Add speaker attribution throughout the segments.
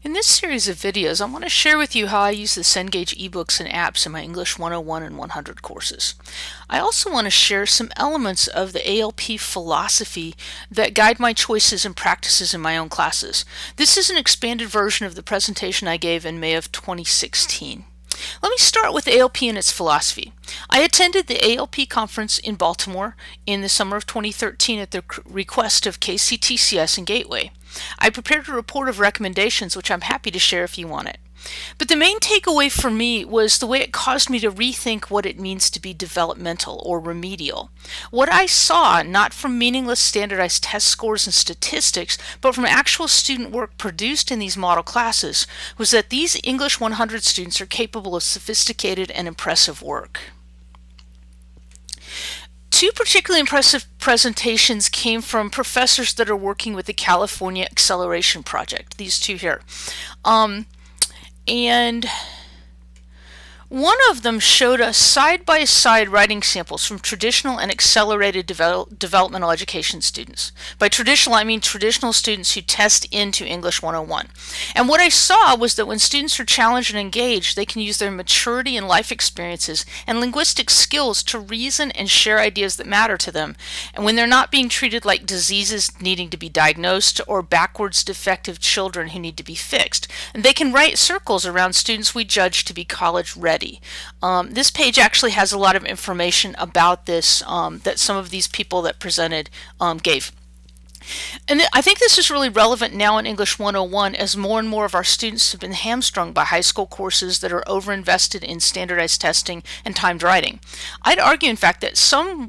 Speaker 1: In this series of videos, I want to share with you how I use the Cengage ebooks and apps in my English 101 and 100 courses. I also want to share some elements of the ALP philosophy that guide my choices and practices in my own classes. This is an expanded version of the presentation I gave in May of 2016. Let me start with ALP and its philosophy. I attended the ALP conference in Baltimore in the summer of 2013 at the request of KCTCS and Gateway. I prepared a report of recommendations, which I'm happy to share if you want it. But the main takeaway for me was the way it caused me to rethink what it means to be developmental or remedial. What I saw, not from meaningless standardized test scores and statistics, but from actual student work produced in these model classes, was that these English 100 students are capable of sophisticated and impressive work. Two particularly impressive presentations came from professors that are working with the California Acceleration Project, these two here. And one of them showed us side-by-side writing samples from traditional and accelerated developmental education students. By traditional, I mean traditional students who test into English 101. And what I saw was that when students are challenged and engaged, they can use their maturity and life experiences and linguistic skills to reason and share ideas that matter to them. And when they're not being treated like diseases needing to be diagnosed or backwards defective children who need to be fixed. And they can write circles around students we judge to be college ready. This page actually has a lot of information about this that some of these people that presented gave. And I think this is really relevant now in English 101 as more and more of our students have been hamstrung by high school courses that are overinvested in standardized testing and timed writing. I'd argue, in fact, that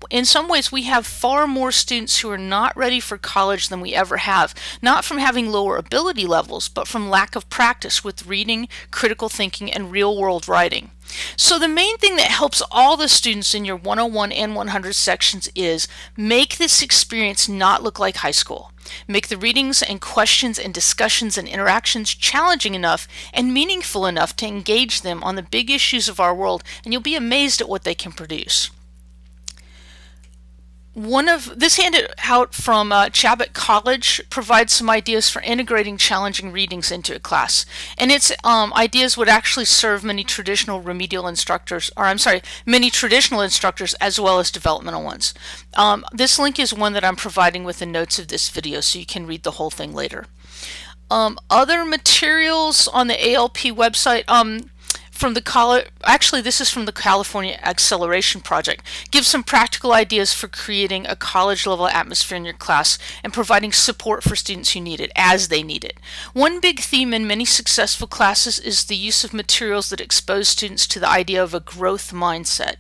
Speaker 1: in some ways we have far more students who are not ready for college than we ever have, not from having lower ability levels, but from lack of practice with reading, critical thinking, and real-world writing. So the main thing that helps all the students in your 101 and 100 sections is make this experience not look like high school. Make the readings and questions and discussions and interactions challenging enough and meaningful enough to engage them on the big issues of our world, and you'll be amazed at what they can produce. This handout from Chabot College provides some ideas for integrating challenging readings into a class, and its ideas would actually serve many traditional remedial instructors, many traditional instructors as well as developmental ones. This link is one that I'm providing with the notes of this video, so you can read the whole thing later. Other materials on the ALP website. This is from the California Acceleration Project. Give some practical ideas for creating a college-level atmosphere in your class and providing support for students who need it, as they need it. One big theme in many successful classes is the use of materials that expose students to the idea of a growth mindset.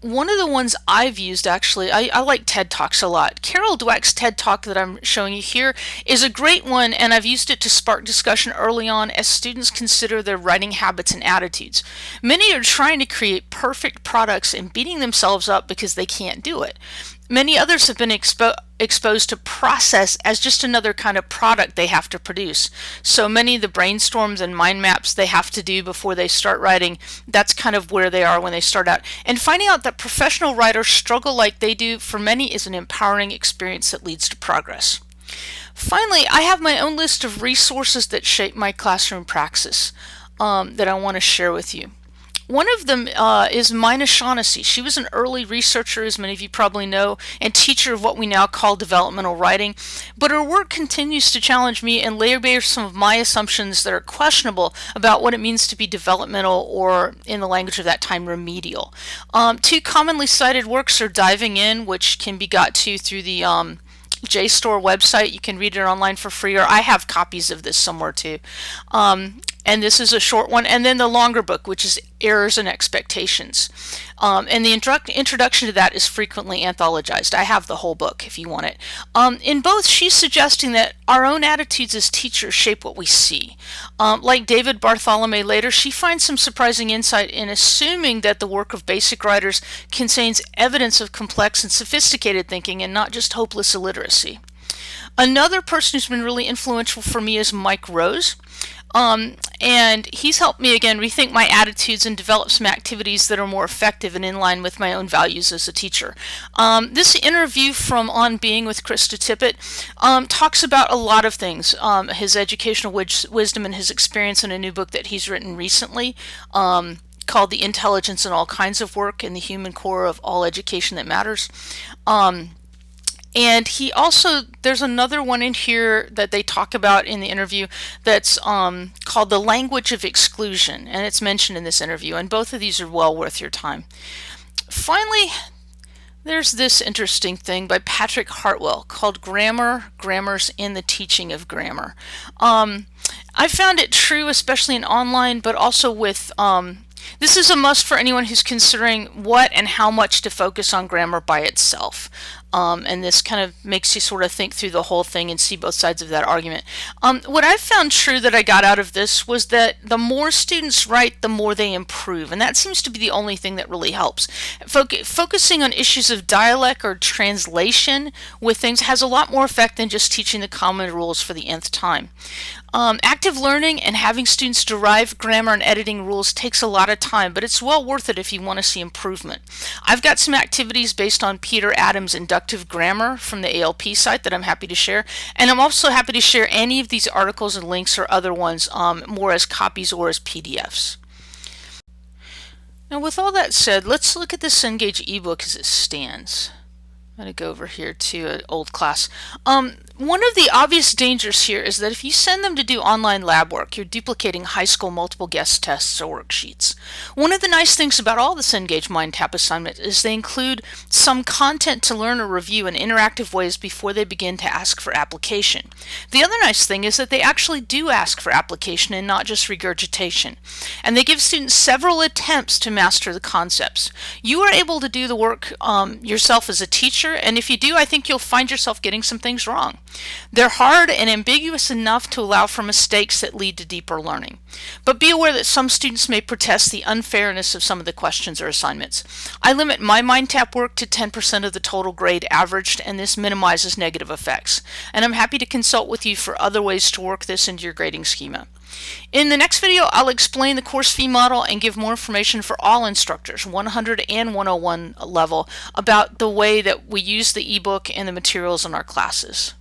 Speaker 1: One of the ones I've used, actually, I like TED Talks a lot. Carol Dweck's TED Talk that I'm showing you here is a great one, and I've used it to spark discussion early on as students consider their writing habits and attitudes. Many are trying to create perfect products and beating themselves up because they can't do it. Many others have been exposed to process as just another kind of product they have to produce. So many of the brainstorms and mind maps they have to do before they start writing, that's kind of where they are when they start out. And finding out that professional writers struggle like they do, for many, is an empowering experience that leads to progress. Finally, I have my own list of resources that shape my classroom praxis that I want to share with you. One of them is Mina Shaughnessy. She was an early researcher, as many of you probably know, and teacher of what we now call developmental writing. But her work continues to challenge me and lay bare some of my assumptions that are questionable about what it means to be developmental, or in the language of that time, remedial. Two commonly cited works are Diving In, which can be got to through the JSTOR website. You can read it online for free, or I have copies of this somewhere too. And this is a short one, and then the longer book, which is Errors and Expectations. And the introduction to that is frequently anthologized. I have the whole book if you want it. In both, she's suggesting that our own attitudes as teachers shape what we see. Like David Bartholomew later, she finds some surprising insight in assuming that the work of basic writers contains evidence of complex and sophisticated thinking and not just hopeless illiteracy. Another person who's been really influential for me is Mike Rose. And he's helped me again rethink my attitudes and develop some activities that are more effective and in line with my own values as a teacher. This interview from On Being with Krista Tippett talks about a lot of things, his educational wisdom and his experience in a new book that he's written recently. Called The Intelligence in All Kinds of Work and the Human Core of All Education That Matters. And he also, there's another one in here that they talk about in the interview that's called The Language of Exclusion, and it's mentioned in this interview, and both of these are well worth your time. Finally, there's this interesting thing by Patrick Hartwell called Grammars in the Teaching of Grammar. I found it true, especially in online, but also with this is a must for anyone who's considering what and how much to focus on grammar by itself. And this kind of makes you sort of think through the whole thing and see both sides of that argument. What I found true that I got out of this was that the more students write, the more they improve. And that seems to be the only thing that really helps. Focusing on issues of dialect or translation with things has a lot more effect than just teaching the common rules for the nth time. Active learning and having students derive grammar and editing rules takes a lot of time, but it's well worth it if you want to see improvement. I've got some activities based on Peter Adams' inductive grammar from the ALP site that I'm happy to share, and I'm also happy to share any of these articles and links or other ones more as copies or as PDFs. Now with all that said, let's look at the Cengage ebook as it stands. I'm going to go over here to an old class. One of the obvious dangers here is that if you send them to do online lab work, you're duplicating high school multiple guess tests or worksheets. One of the nice things about all the Cengage MindTap assignments is they include some content to learn or review in interactive ways before they begin to ask for application. The other nice thing is that they actually do ask for application and not just regurgitation. And they give students several attempts to master the concepts. You are able to do the work yourself as a teacher, and if you do, I think you'll find yourself getting some things wrong. They're hard and ambiguous enough to allow for mistakes that lead to deeper learning. But be aware that some students may protest the unfairness of some of the questions or assignments. I limit my MindTap work to 10% of the total grade averaged, and this minimizes negative effects. And I'm happy to consult with you for other ways to work this into your grading schema. In the next video, I'll explain the course fee model and give more information for all instructors, 100 and 101 level, about the way that we use the ebook and the materials in our classes.